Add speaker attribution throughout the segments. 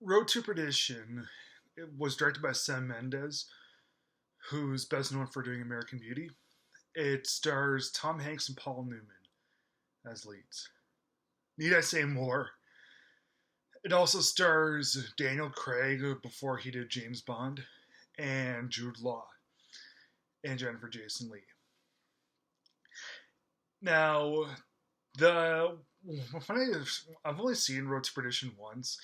Speaker 1: Road to Perdition. It was directed by Sam Mendes, who's best known for doing American Beauty. It stars Tom Hanks and Paul Newman as leads. Need I say more? It also stars Daniel Craig before he did James Bond, and Jude Law, and Jennifer Jason Leigh. Now, the I've only seen Road to Perdition once,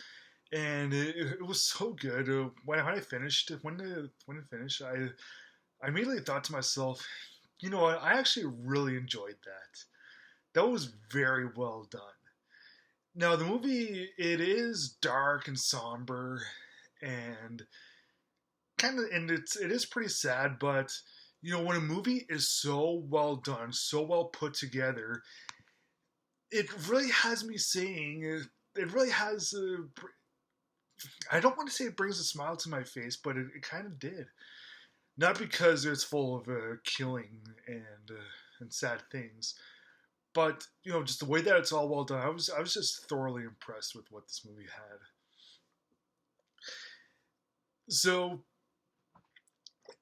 Speaker 1: and it was so good. When I finished, when it finished, I immediately thought to myself, you know what? I actually really enjoyed that. That was very well done. Now the movie, it is dark and somber, and it is pretty sad. But when a movie is so well done, so well put together, it really has me saying it really has. I don't want to say it brings a smile to my face, but it kind of did. Not because it's full of killing and sad things, but just the way that it's all well done. I was just thoroughly impressed with what this movie had. So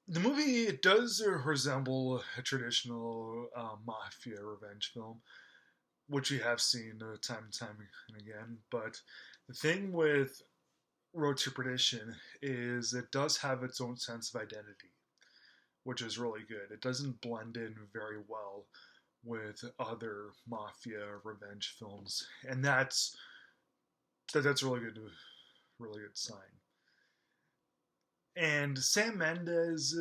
Speaker 1: the movie, it does resemble a traditional mafia revenge film, which we have seen time and time and again. But the thing with Road to Perdition is it does have its own sense of identity, which is really good. It doesn't blend in very well with other mafia revenge films, and that's really good sign. And Sam Mendes,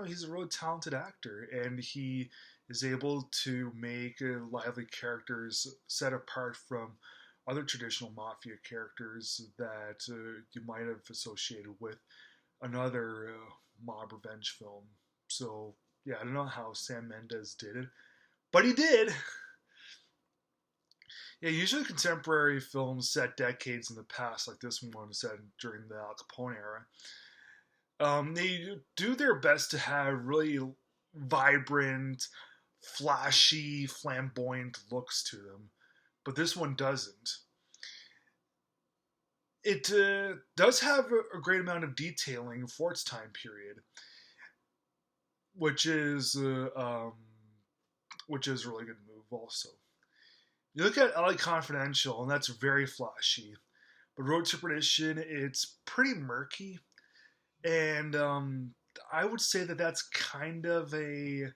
Speaker 1: he's a really talented actor, and he is able to make lively characters set apart from other traditional mafia characters that you might have associated with another mob revenge film. So, yeah, I don't know how Sam Mendes did it, but he did. Yeah, usually contemporary films set decades in the past, like this one was set during the Al Capone era. They do their best to have really vibrant, flashy, flamboyant looks to them, but this one doesn't. It does have a great amount of detailing for its time period, which is uh, um, which is a really good move. Also, you look at LA Confidential, and that's very flashy, but Road to Perdition, it's pretty murky, and I would say that that's kind of a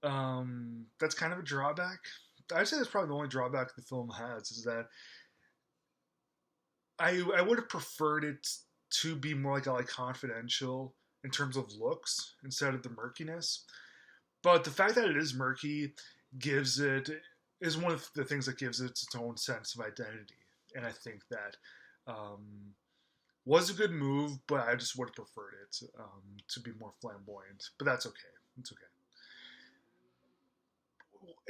Speaker 1: drawback. I'd say that's probably the only drawback the film has is that I would have preferred it to be more like Confidential in terms of looks instead of the murkiness. But the fact that it is murky gives it is one of the things that gives it its own sense of identity, and I think that um, was a good move. But I just would have preferred it to be more flamboyant. But that's okay. It's okay.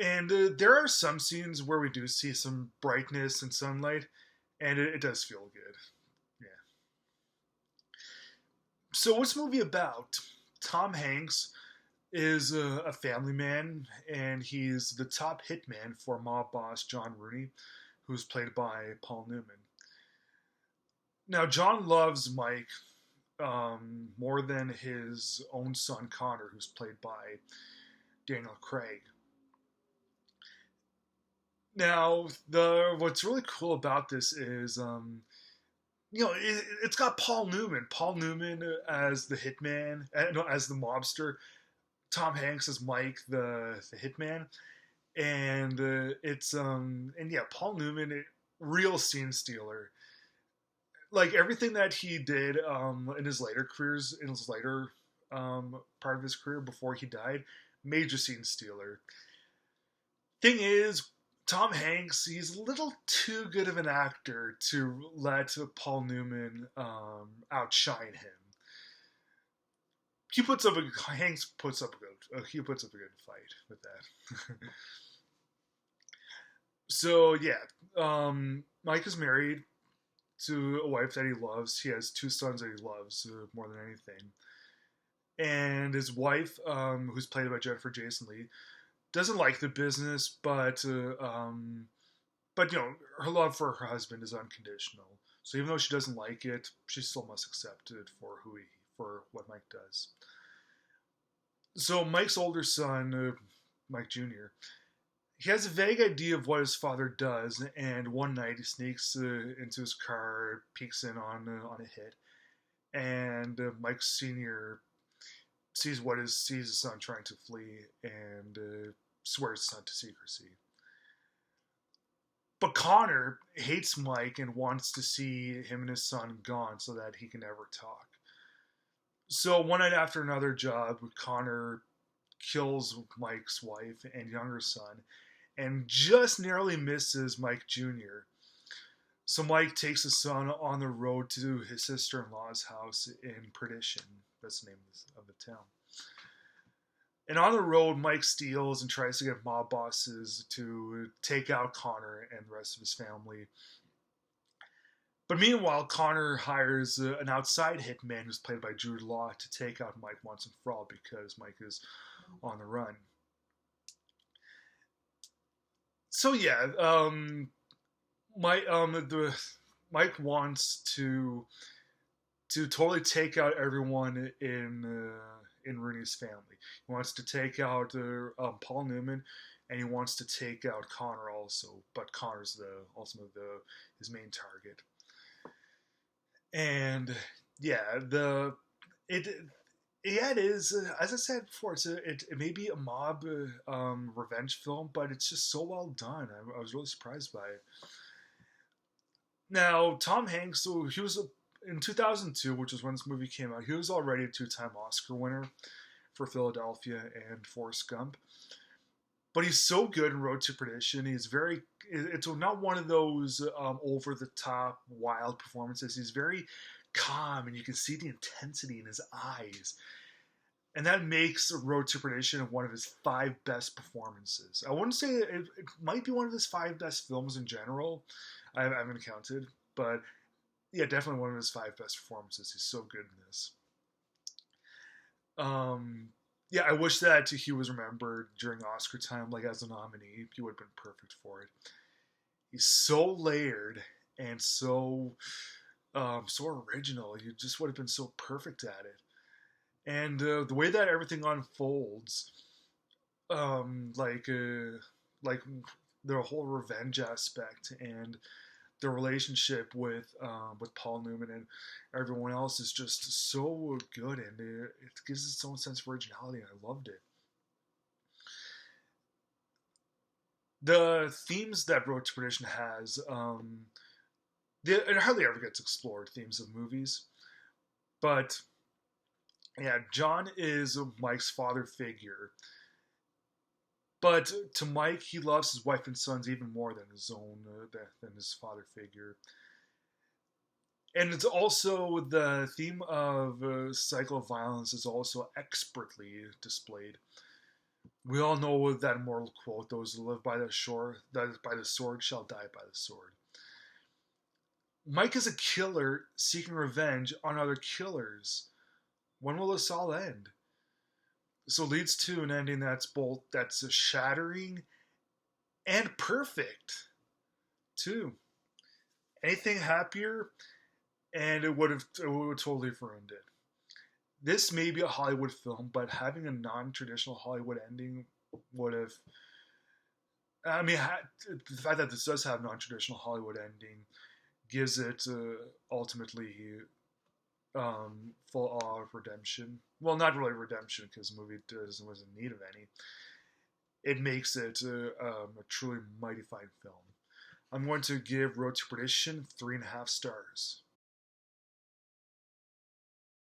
Speaker 1: And there are some scenes where we do see some brightness and sunlight, and it does feel good. Yeah. So what's the movie about? Tom Hanks is a family man, and he's the top hitman for mob boss John Rooney, who's played by Paul Newman. Now, John loves Mike more than his own son Connor, who's played by Daniel Craig. Now, the what's really cool about this is, it's got Paul Newman. Paul Newman as the hitman, no, as the mobster. Tom Hanks as Mike, the hitman, and and yeah, Paul Newman, real scene stealer. Like everything that he did in his later careers, in his later part of his career before he died, major scene stealer. Thing is, Tom Hanks, he's a little too good of an actor to let Paul Newman outshine him. Hanks puts up a good fight with that. So yeah, Mike is married to a wife that he loves. He has two sons that he loves more than anything. And his wife, who's played by Jennifer Jason Leigh, doesn't like the business, but her love for her husband is unconditional. So even though she doesn't like it, she still must accept it for what Mike does. So Mike's older son, Mike Jr., he has a vague idea of what his father does, and one night he sneaks into his car, peeks in on a hit, and Mike Sr. sees his son trying to flee, and swears his son to secrecy. But Connor hates Mike and wants to see him and his son gone so that he can never talk. So one night after another job, Connor kills Mike's wife and younger son and just narrowly misses Mike Jr. So Mike takes his son on the road to his sister-in-law's house in Perdition. That's the name of the town. And on the road, Mike steals and tries to get mob bosses to take out Connor and the rest of his family. But meanwhile, Connor hires an outside hitman who's played by Jude Law to take out Mike once and for all because Mike is on the run. So yeah, Mike wants to totally take out everyone in Rooney's family. He wants to take out Paul Newman, and he wants to take out Connor also. But Connor's ultimately his main target. And yeah, it is, as I said before, it may be a mob revenge film, but it's just so well done. I was really surprised by it. Now, Tom Hanks, so he was in 2002, which is when this movie came out. He was already a 2-time Oscar winner for Philadelphia and Forrest Gump. But he's so good in Road to Perdition. It's not one of those over the top wild performances. He's very calm, and you can see the intensity in his eyes. And that makes Road to Perdition one of his 5 best performances. I wouldn't say it might be one of his 5 best films in general. I haven't counted, but yeah, definitely one of his 5 best performances. He's so good in this. Yeah, I wish that he was remembered during Oscar time, like as a nominee. He would have been perfect for it. He's so layered and so original. He just would have been so perfect at it. And the way that everything unfolds, like the whole revenge aspect and the relationship with Paul Newman and everyone else is just so good, and it gives its own sense of originality, and I loved it. The themes that Road to Perdition has, it hardly ever gets explored, themes of movies. But, yeah, John is Mike's father figure. But to Mike, he loves his wife and sons even more than his father figure. And it's also the theme of cycle of violence is also expertly displayed. We all know that immortal quote: "Those who live by the sword shall die by the sword." Mike is a killer seeking revenge on other killers. When will this all end? So it leads to an ending that's shattering and perfect, too. Anything happier, and it would totally have ruined it. This may be a Hollywood film, but having a non-traditional Hollywood ending would have. I mean, the fact that this does have non-traditional Hollywood ending gives it ultimately full of redemption. Well, not really redemption, because the movie was in need of any. It makes it a truly mighty fine film. I'm going to give Road to Perdition 3.5 stars.